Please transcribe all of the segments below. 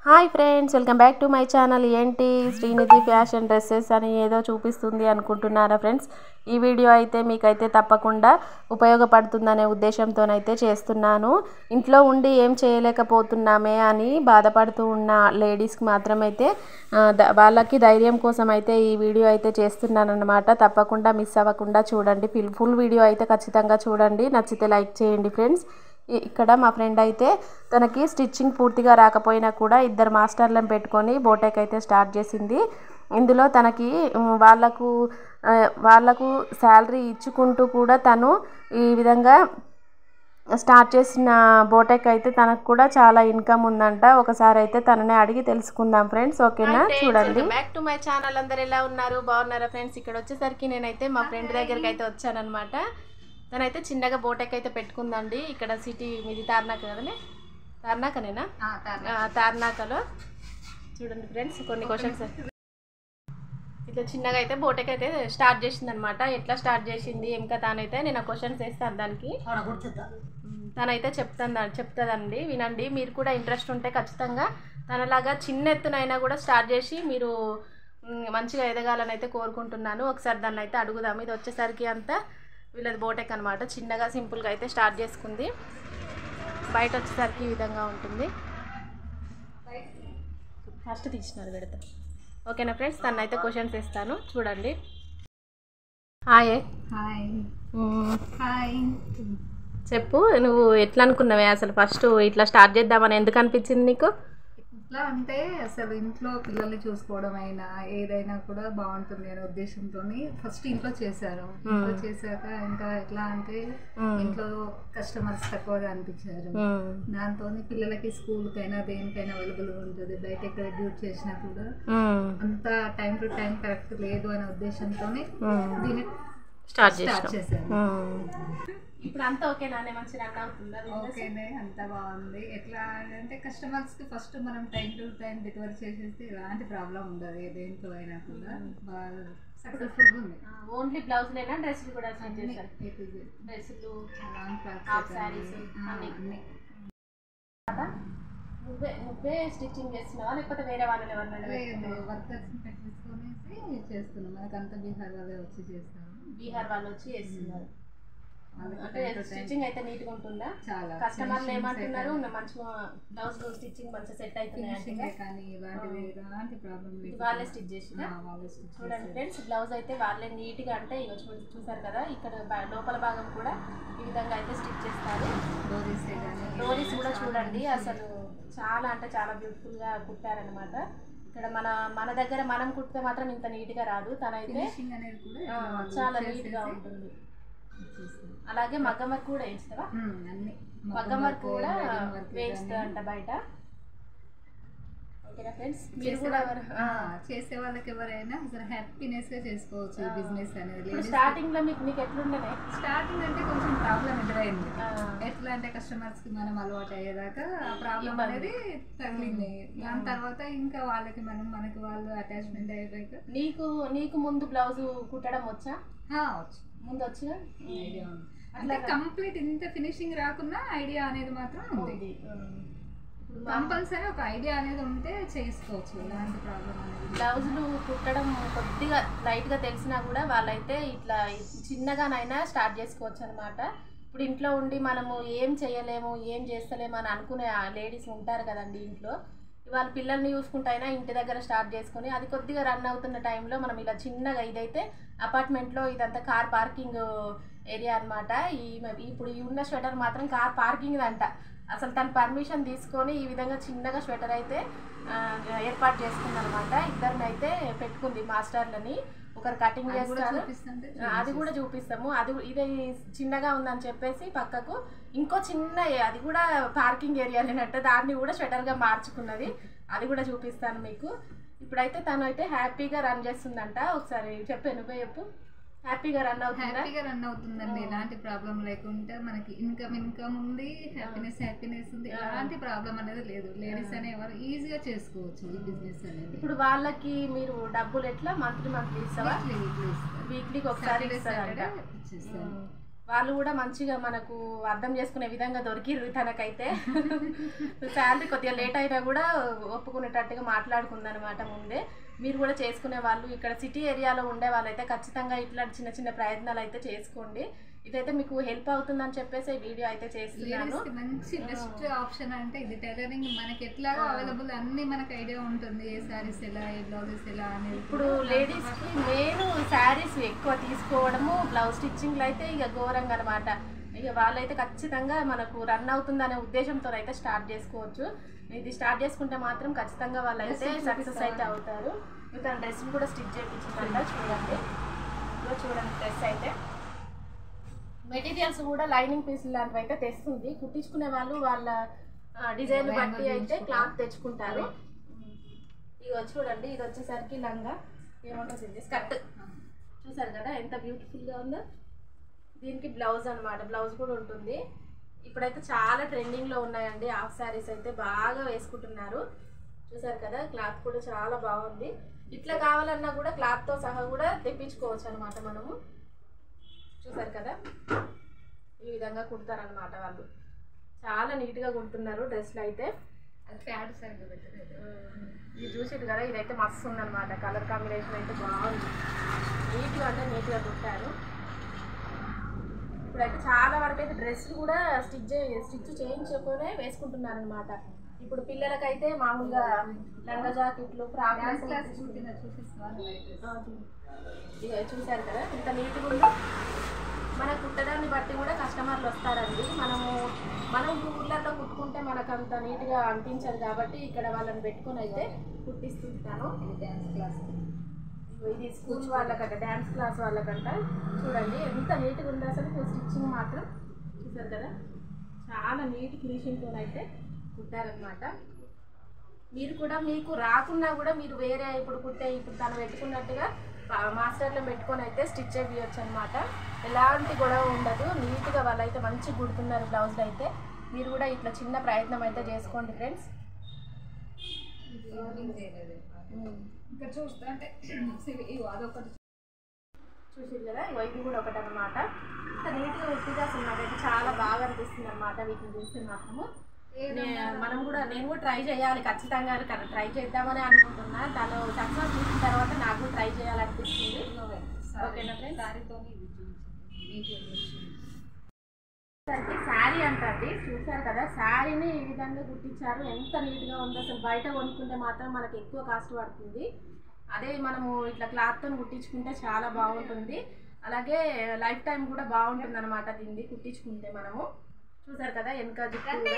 Hi friends, welcome back to my channel. ఏంటి Srinidhi fashion dresses అని ఏదో చూపిస్తుంది అనుకుంటున్నారా ఫ్రెండ్స్? ఈ వీడియో అయితే మీకైతే తప్పకుండా ఉపయోగపడుతుందనే ఉద్దేశంతోనైతే చేస్తున్నాను. ఇంట్లో ఉండి ఏం చేయలేకపోతున్నామే అని బాధపడుతూ ఉన్న లేడీస్కి మాత్రమైతే వాళ్ళకి ధైర్యం కోసం అయితే ఈ వీడియో అయితే చేస్తున్నాను అనమాట. తప్పకుండా మిస్ అవ్వకుండా చూడండి. ఫుల్ వీడియో అయితే ఖచ్చితంగా చూడండి. నచ్చితే లైక్ చేయండి ఫ్రెండ్స్. ఇక్కడ మా ఫ్రెండ్ అయితే తనకి స్టిచ్చింగ్ పూర్తిగా రాకపోయినా కూడా 2 మాస్టర్లను పెట్టుకొని బోటెక్ అయితే స్టార్ట్ చేసింది. ఇందులో తనకి వాళ్ళకు శాలరీ ఇచ్చుకుంటూ కూడా తను ఈ విధంగా స్టార్ట్ చేసిన బోటెక్ అయితే తనకు కూడా చాలా ఇన్కమ్ ఉందంట. ఒకసారి అయితే తననే అడిగి తెలుసుకుందాం ఫ్రెండ్స్. ఓకేనా, చూడండి. Back to my channel. అందరు ఎలా ఉన్నారు? బాగున్నారా ఫ్రెండ్స్? ఇక్కడ వచ్చేసరికి నేనైతే మా ఫ్రెండ్ దగ్గరికి అయితే వచ్చానమాట. తనైతే చిన్నగా బోటెక్ అయితే పెట్టుకుందండి. ఇక్కడ సిటీ మీది తార్నాక కదనే, తార్నాకనేనా? తార్నాకలో చూడండి ఫ్రెండ్స్, కొన్ని క్వశ్చన్స్. ఇట్లా చిన్నగా అయితే బోటెక్ అయితే స్టార్ట్ చేసింది అనమాట. ఎట్లా స్టార్ట్ చేసింది ఇంకా తానైతే నేను క్వశ్చన్స్ వేస్తాను దానికి. తనైతే చెప్తుందండి, వినండి. మీరు కూడా ఇంట్రెస్ట్ ఉంటే ఖచ్చితంగా తనలాగా చిన్న ఎత్తునైనా కూడా స్టార్ట్ చేసి మీరు మంచిగా ఎదగాలని అయితే కోరుకుంటున్నాను. ఒకసారి దాన్ని అయితే అడుగుదాము. ఇది వచ్చేసరికి అంతా వీళ్ళది బోటెక్ అనమాట. చిన్నగా సింపుల్గా అయితే స్టార్ట్ చేసుకుంది. బయట వచ్చేసరికి ఈ విధంగా ఉంటుంది. ఫస్ట్ తీసినారు పెడతా. ఓకేనా ఫ్రెండ్స్, తను అయితే క్వశ్చన్స్ ఇస్తాను, చూడండి. హాయ్. హాయ్. హాయ్. చెప్పు, నువ్వు ఎట్లా అనుకున్నావే అసలు ఫస్ట్ ఇట్లా స్టార్ట్ చేద్దామని ఎందుకు అనిపించింది నీకు? ఎట్లా అంటే అసలు ఇంట్లో పిల్లల్ని చూసుకోవడం అయినా ఏదైనా కూడా బాగుంటుంది అనే ఉద్దేశంతో ఫస్ట్ ఇంట్లో చేశారు. ఇంట్లో చేశాక ఇంకా ఎట్లా అంటే ఇంట్లో కస్టమర్స్ తక్కువగా అనిపించారు. దాంతో పిల్లలకి స్కూల్కైనా దేనికైనా అవైలబుల్ ఉంటుంది. బయట ఎక్కడ డ్యూటీ చేసినా కూడా అంత టైం టు టైం కరెక్ట్ లేదు అనే ఉద్దేశంతో దీన్ని స్టార్ట్ చేశారు. ఇప్పుడు అంతా ఓకేనా? మంచి రన్ అవుతుందా? ఓకేనే, అంతా బాగుంది. ఎట్లా అంటే కస్టమర్స్కి ఫస్ట్ మనం టైం టు టైం డెలివరీ చేసేస్తే ఎలాంటి ప్రాబ్లం ఉండదు. దేంట్లో అయినా కూడా బాగా సక్సెస్ఫుల్ ఉంది. ఓన్లీ బ్లౌజ్లేనా, డ్రెస్సులు కూడా డ్రెస్సులు, నువ్వే స్టిచ్చింగ్ చేస్తున్నావా లేకపోతే వేరే వాళ్ళని ఎవరైనా? వర్కర్స్ని పెట్టేసుకునేసి చేస్తున్నాం. మనకు అంతా బీహార్ వాళ్ళే వచ్చి చేస్తాము. బీహార్ వాళ్ళు వచ్చి చేస్తున్నారు. అంటే స్టిచ్చింగ్ అయితే నీట్గా ఉంటుందా? చాలా. కస్టమర్లు ఏమంటున్నారు? మంచిగా బ్లౌజ్ స్టిచ్చింగ్ మంచిగా సెట్ అవుతుంది కానీ ఎలాంటి ప్రాబ్లం లేదు. వాళ్ళే స్టిచ్ చేసినా? చూడండి ఫ్రెండ్స్, బ్లౌజ్ అయితే వాళ్ళే నీట్గా, అంటే ఇక చూసారు కదా, ఇక్కడ లోపల భాగం కూడా ఈ విధంగా అయితే స్టిచ్ చేస్తారు. డోరీస్ కూడా చూడండి, అసలు చాలా అంటే చాలా బ్యూటిఫుల్గా కుట్టారనమాట. ఇక్కడ మన దగ్గర మనం కుట్టితే మాత్రం ఇంత నీట్గా రాదు. తనైతే చాలా నీట్గా ఉంటుంది. అలాగే మగ్గం వర్క్ కూడా వేస్తావా? మగ్గం వర్క్ కూడా వేస్తా అంట బయట. ఓకేనా ఫ్రెండ్స్, మీరు కూడా చేసే వాళ్ళకి ఎవరైనా అసలు హ్యాపీనెస్ గా చేసుకోవచ్చు బిజినెస్ అనేది. స్టార్టింగ్ లో మీకు ఎట్లుండే? స్టార్టింగ్ అంటే కొంచెం ప్రాబ్లం ఎదురైంది. ఎట్లా అంటే కస్టమర్స్ కి మనం అలవాటు అయ్యేదాకా ఆ ప్రాబ్లం అనేది తగిలింది. దాని తర్వాత ఇంకా వాళ్ళకి మనకి వాళ్ళు అటాచ్మెంట్ అయ్యాక. నీకు ముందు బ్లౌజ్ కుట్టడం వచ్చా? వచ్చు, ముందు వచ్చి ఐడియా ఉంది. అంటే కంప్లీట్ ఇంత ఫినిషింగ్ రాకున్నా ఐడియా అనేది మాత్రం ఉంది. కంపల్సరీ ఒక ఐడియా అనేది ఉంటే చేసుకోవచ్చు, ఎలాంటి ప్రాబ్లం అనేది. బ్లౌజులు కుట్టడం కొద్దిగా లైట్గా తెలిసినా కూడా వాళ్ళైతే ఇట్లా చిన్నగానైనా స్టార్ట్ చేసుకోవచ్చు అనమాట. ఇప్పుడు ఇంట్లో ఉండి మనము ఏం చేయలేము, ఏం చేస్తలేము అని అనుకునే లేడీస్ ఉంటారు కదండి ఇంట్లో. వాళ్ళ పిల్లల్ని చూసుకుంటైనా ఇంటి దగ్గర స్టార్ట్ చేసుకొని అది కొద్దిగా రన్ అవుతున్న టైంలో మనం ఇలా చిన్నగా, ఇదైతే అపార్ట్మెంట్లో ఇదంతా కార్ పార్కింగ్ ఏరియా అనమాట. ఇప్పుడు ఈ ఉన్న స్వెటర్ మాత్రం కార్ పార్కింగ్ అంట. అసలు తను పర్మిషన్ తీసుకొని ఈ విధంగా చిన్నగా స్వెటర్ అయితే ఏర్పాటు చేసుకుంది అనమాట. ఇద్దరిని అయితే పెట్టుకుంది మాస్టర్లని. ఒకరు కటింగ్ చేస్తారు, అది కూడా చూపిస్తాము. ఇదే చిన్నగా ఉందని చెప్పేసి పక్కకు ఇంకో చిన్న, అది కూడా పార్కింగ్ ఏరియా లేనట్టు దాన్ని కూడా స్వెటర్గా మార్చుకున్నది. అది కూడా చూపిస్తాను మీకు. ఇప్పుడైతే తను అయితే హ్యాపీగా రన్ చేస్తుందంట. ఒకసారి నువ్వే చెప్పు. హ్యాపీగా రన్ అవుతుందండి. ఎలాంటి ప్రాబ్లం లేకుండా మనకి ఇన్కమ్ ఉంది, హ్యాపీనెస్ ఉంది. ఎలాంటి ప్రాబ్లం అనేది లేదు. లేడీస్ అనేవారు ఈజీగా చేసుకోవచ్చు ఈ బిజినెస్ అనేది. ఇప్పుడు వాళ్ళకి మీరు డబ్బులు ఎట్లా మంత్లీ ఇస్తావా? వీక్లీకి ఒకసారి వాళ్ళు కూడా మంచిగా మనకు అర్థం చేసుకునే విధంగా దొరికిర్రు తనకైతే. శాలరీ కొద్దిగా లేట్ అయినా కూడా ఒప్పుకునేటట్టుగా మాట్లాడుకుందనమాట ముందే. మీరు కూడా చేసుకునే వాళ్ళు ఇక్కడ సిటీ ఏరియాలో ఉండే వాళ్ళైతే ఖచ్చితంగా ఇట్లా చిన్న చిన్న ప్రయత్నాలు అయితే చేసుకోండి. ఇదైతే మీకు హెల్ప్ అవుతుందని చెప్పేసి ఈ వీడియో అయితే చేస్తున్నాను. మంచి బెస్ట్ ఆప్షన్ అంటే ఇది. టైలరింగ్ మనకి ఎట్లాగో అవైలబుల్ అన్ని మనకు ఐడియా ఉంటుంది, ఏ శారీస్ ఎలా, ఏ బ్లౌజెస్ ఎలా అనేది. ఇప్పుడు లేడీస్కి మెయిన్ శారీస్ ఎక్కువ తీసుకోవడము, బ్లౌజ్ స్టిచ్చింగ్లు అయితే ఇక ఘోరంగా అనమాట. ఇక వాళ్ళైతే ఖచ్చితంగా మనకు రన్ అవుతుందనే ఉద్దేశంతో అయితే స్టార్ట్ చేసుకోవచ్చు. ఇది స్టార్ట్ చేసుకుంటే మాత్రం ఖచ్చితంగా వాళ్ళైతే సక్సెస్ అయితే అవుతారు. ఇంకా డ్రెస్ని కూడా స్టిచ్ చేయించిందంట. చూడండి చూడండి డ్రెస్ అయితే మెటీరియల్స్ కూడా లైనింగ్ పీస్ లాంటివి అయితే తెస్తుంది. కుట్టించుకునే వాళ్ళు వాళ్ళ డిజైన్ బట్టి అయితే క్లాత్ తెచ్చుకుంటారు. ఇవి చూడండి, ఇది వచ్చేసరికి లంగా ఏమంటుంది స్కర్ట్. చూసారు కదా ఎంత బ్యూటిఫుల్గా ఉందో. దీనికి బ్లౌజ్ అనమాట, బ్లౌజ్ కూడా ఉంటుంది. ఇప్పుడైతే చాలా ట్రెండింగ్లో ఉన్నాయండి హాఫ్ శారీస్ అయితే బాగా వేసుకుంటున్నారు. చూసారు కదా క్లాత్ కూడా చాలా బాగుంది. ఇట్లా కావాలన్నా కూడా క్లాత్తో సహా కూడా తెప్పించుకోవచ్చు అనమాట మనము. చూసారు కదా ఈ విధంగా కుడతారనమాట వాళ్ళు. చాలా నీట్గా కుడుతున్నారు డ్రెస్లు అయితే. ఇది చూసారు కదా, ఇదైతే మస్తు ఉందన్నమాట. కలర్ కాంబినేషన్ అయితే బాగుంది. నీట్గా అంటే నీట్గా కుట్టారు. ఇప్పుడైతే చాలా వరకు అయితే డ్రెస్లు కూడా స్టిచ్ చేయించుకొనే వేసుకుంటున్నారనమాట. ఇప్పుడు పిల్లలకైతే మామూలుగా లంగా జాకెట్లు, ఫ్రాక్ ఇక చూసారు కదా ఇంత నీట్గా ఉందో. మన కుట్టడాన్ని బట్టి కూడా కస్టమర్లు వస్తారండి. మనం ఊళ్ళల్లో కుట్టుకుంటే మనకు అంత నీట్గా అనిపించదు కాబట్టి ఇక్కడ వాళ్ళని పెట్టుకొని అయితే కుట్టిస్తుంటాను. ఇది డ్యాన్స్ క్లాస్, ఇది స్కూల్ వాళ్ళకంట, డ్యాన్స్ క్లాస్ వాళ్ళకంట. చూడండి ఎంత నీట్గా ఉందో అసలు. స్టిచ్చింగ్ మాత్రం చూసారు కదా చాలా నీట్ ఫినిషింగ్తో అయితే కుట్టారనమాట. మీరు కూడా మీకు రాకున్నా కూడా మీరు వేరే ఇప్పుడు తను పెట్టుకున్నట్టుగా మాస్టర్లో పెట్టుకొని అయితే స్టిచ్ చేయవచ్చు అనమాట. ఎలాంటి గొడవ ఉండదు. నీట్గా వాళ్ళైతే మంచిగా కుడుతున్నారు బ్లౌజ్లు అయితే. మీరు కూడా ఇట్లా చిన్న ప్రయత్నం అయితే చేసుకోండి ఫ్రెండ్స్. ఇంకా చూస్తా అంటే అదొకటి చూసారు కదా, ఇది కూడా ఒకటి అనమాట. ఇంత నీట్గా ఉట్టిగా అసలు నాకైతే చాలా బాగా అనిపిస్తుంది అనమాట వీటిని చూస్తే మాత్రము. నేను కూడా ట్రై చేయాలి ఖచ్చితంగా. ట్రై చేద్దామని అనుకుంటున్నా. తను సక్సెస్ చూసిన తర్వాత నాకు ట్రై చేయాలనిపిస్తుంది. ఓకేనా ఫ్రెండ్స్? శారీ అంటండి. చూసారు కదా శారీని ఈ విధంగా కుట్టించారు. ఎంత నీట్గా ఉందో అసలు. బయట కొనుక్కుంటే మాత్రం మనకి ఎక్కువ కాస్ట్ పడుతుంది. అదే మనము ఇట్లా క్లాత్తో కుట్టించుకుంటే చాలా బాగుంటుంది. అలాగే లైఫ్ టైం కూడా బాగుంటుంది అనమాట దీన్ని కుట్టించుకుంటే మనము. చూసారు కదా వెనక జుట్టు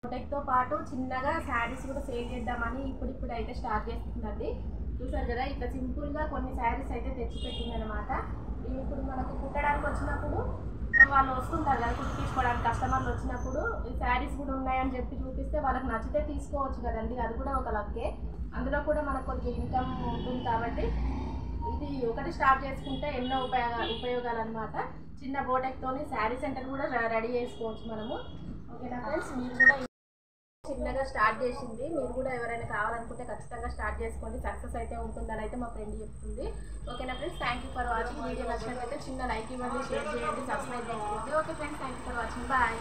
ప్రొడక్ట్తో పాటు చిన్నగా శారీస్ కూడా సేల్ చేద్దామని ఇప్పుడు అయితే స్టార్ట్ చేస్తుందండి. చూసారు కదా ఇట్లా సింపుల్గా కొన్ని శారీస్ అయితే తెచ్చిపెట్టింది అనమాట. ఇప్పుడు మనకు కుట్టడానికి వచ్చినప్పుడు వాళ్ళు వస్తుంటారు కదా కుట్టించుకోవడానికి. కస్టమర్లు వచ్చినప్పుడు ఈ శారీస్ కూడా ఉన్నాయని చెప్పి చూపిస్తే వాళ్ళకి నచ్చితే తీసుకోవచ్చు కదండి. అది కూడా ఒక లక్కే. అందులో కూడా మనకు కొంచెం ఇన్కమ్ ఉంటుంది కాబట్టి ఇది ఒకటి స్టార్ట్ చేసుకుంటే ఎన్నో ఉపయోగాలు అనమాట. చిన్న బోటెక్తోని శారీ సెంటర్ కూడా రెడీ చేసుకోవచ్చు మనము. ఓకేనా ఫ్రెండ్స్? మీరు కూడా చిన్నగా స్టార్ట్ చేసింది. మీరు కూడా ఎవరైనా కావాలనుకుంటే ఖచ్చితంగా స్టార్ట్ చేసుకోండి. సక్సెస్ అయితే ఉంటుందని అయితే మా ఫ్రెండ్ చెప్తుంది. ఓకేనా friends? Thank you for watching. Video నచ్చినట్లయితే చిన్న లైక్ ఇవ్వండి, షేర్ చేయండి, సబ్స్క్రైబ్ చేసుకోండి. Okay friends, thank you for watching. Bye.